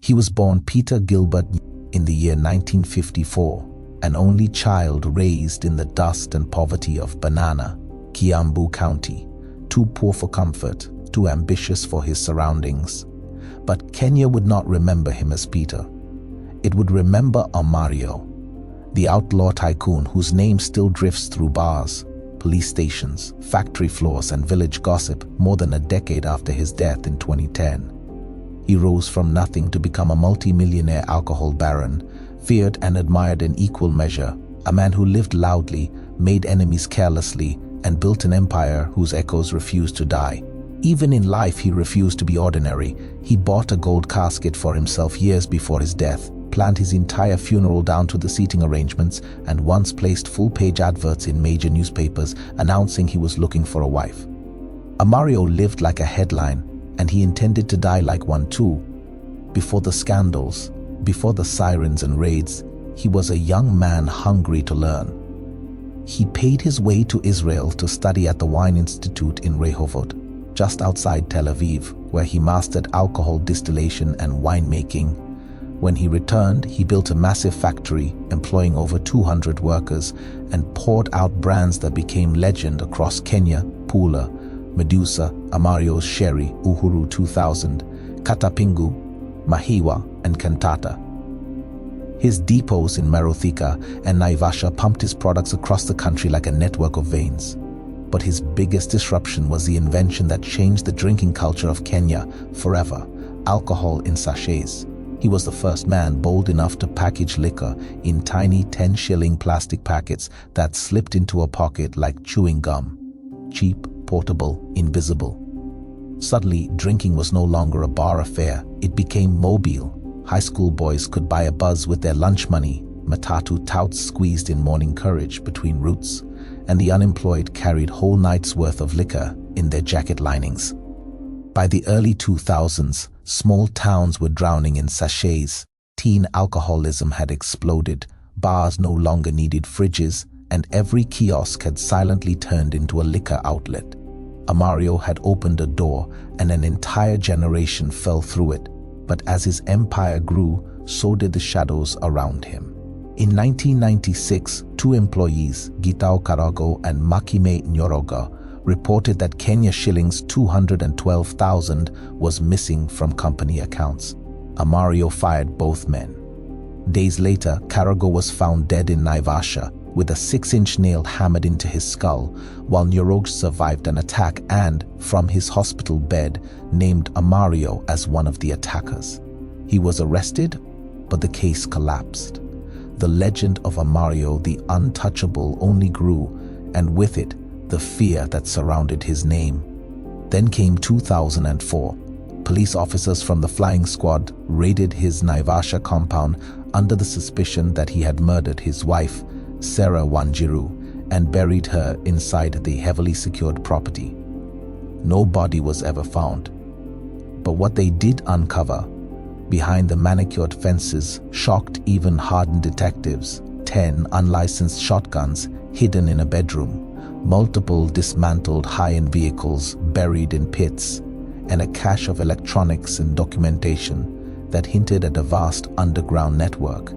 He was born Peter Gilbert in the year 1954, an only child raised in the dust and poverty of Banana, Kiambu County, too poor for comfort, too ambitious for his surroundings. But Kenya would not remember him as Peter. It would remember Omario, the outlaw tycoon whose name still drifts through bars, police stations, factory floors, and village gossip more than a decade after his death in 2010. He rose from nothing to become a multi-millionaire alcohol baron, feared and admired in equal measure, a man who lived loudly, made enemies carelessly, and built an empire whose echoes refused to die. Even in life, he refused to be ordinary. He bought a gold casket for himself years before his death, planned his entire funeral down to the seating arrangements, and once placed full-page adverts in major newspapers announcing he was looking for a wife. Amario lived like a headline, and he intended to die like one too. Before the scandals, before the sirens and raids, he was a young man hungry to learn. He paid his way to Israel to study at the Wine Institute in Rehovot, just outside Tel Aviv, where he mastered alcohol distillation and winemaking. When he returned, he built a massive factory, employing over 200 workers, and poured out brands that became legend across Kenya: Pula, Medusa, Amario's Sherry, Uhuru 2000, Kata Pingu, Mahewa, and Cantata. His depots in Meru, Thika, and Naivasha pumped his products across the country like a network of veins. But his biggest disruption was the invention that changed the drinking culture of Kenya forever: alcohol in sachets. He was the first man bold enough to package liquor in tiny 10-shilling plastic packets that slipped into a pocket like chewing gum. Cheap, portable, invisible. Suddenly, drinking was no longer a bar affair. It became mobile. High school boys could buy a buzz with their lunch money, matatu touts squeezed in morning courage between routes, and the unemployed carried whole nights' worth of liquor in their jacket linings. By the early 2000s, small towns were drowning in sachets. Teen alcoholism had exploded. Bars no longer needed fridges, and every kiosk had silently turned into a liquor outlet. Amario had opened a door, and an entire generation fell through it. But as his empire grew, so did the shadows around him. In 1996, two employees, Gitao Karago and Makime Njoroge, reported that Kenya shillings 212,000 was missing from company accounts. Amario fired both men. Days later, Karago was found dead in Naivasha, with a 6-inch nail hammered into his skull, while Njoroge survived an attack and, from his hospital bed, named Amario as one of the attackers. He was arrested, but the case collapsed. The legend of Amario the Untouchable only grew, and with it, the fear that surrounded his name. Then came 2004. Police officers from the flying squad raided his Naivasha compound under the suspicion that he had murdered his wife, Sarah Wanjiru, and buried her inside the heavily secured property. No body was ever found. But what they did uncover, behind the manicured fences, shocked even hardened detectives: 10 unlicensed shotguns hidden in a bedroom, multiple dismantled high-end vehicles buried in pits, and a cache of electronics and documentation that hinted at a vast underground network.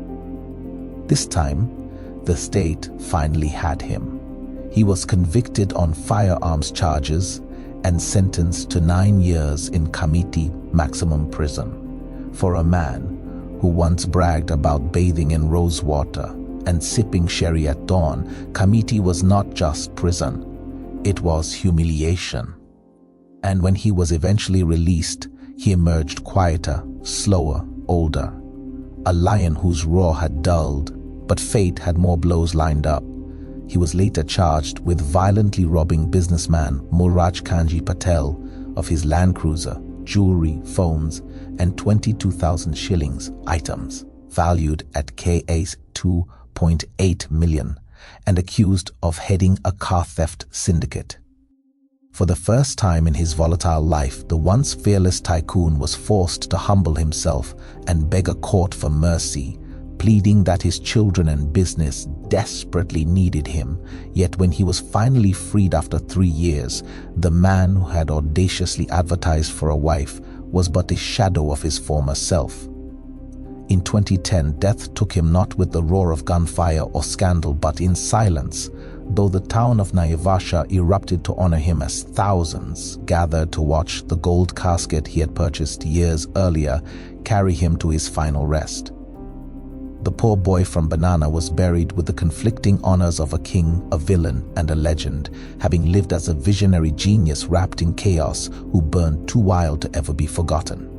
This time, the state finally had him. He was convicted on firearms charges and sentenced to 9 years in Kamiti maximum prison. For a man who once bragged about bathing in rose water and sipping sherry at dawn, Kamiti was not just prison, it was humiliation. And when he was eventually released, he emerged quieter, slower, older. A lion whose roar had dulled, but fate had more blows lined up. He was later charged with violently robbing businessman Murang'a Patel of his Land Cruiser, jewelry, phones, and 22,000 shillings items valued at KA's 2.8 million, and accused of heading a car theft syndicate. For the first time in his volatile life, the once fearless tycoon was forced to humble himself and beg a court for mercy, pleading that his children and business desperately needed him. Yet when he was finally freed after 3 years, the man who had audaciously advertised for a wife was but a shadow of his former self. In 2010, death took him not with the roar of gunfire or scandal, but in silence, though the town of Naivasha erupted to honor him as thousands gathered to watch the gold casket he had purchased years earlier carry him to his final rest. The poor boy from Banana was buried with the conflicting honors of a king, a villain, and a legend, having lived as a visionary genius wrapped in chaos who burned too wild to ever be forgotten.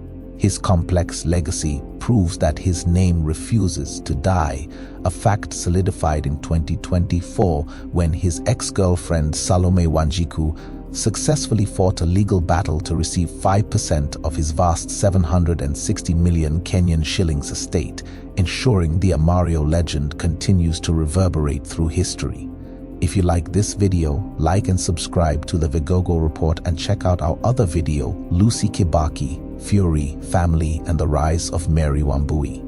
His complex legacy proves that his name refuses to die, a fact solidified in 2024 when his ex-girlfriend Salome Wanjiku successfully fought a legal battle to receive 5% of his vast 760 million Kenyan shillings estate, ensuring the Amario legend continues to reverberate through history. If you like this video, like and subscribe to the Vigogo Report and check out our other video, Lucy Kibaki, Fury, Family and the Rise of Mary Wambui.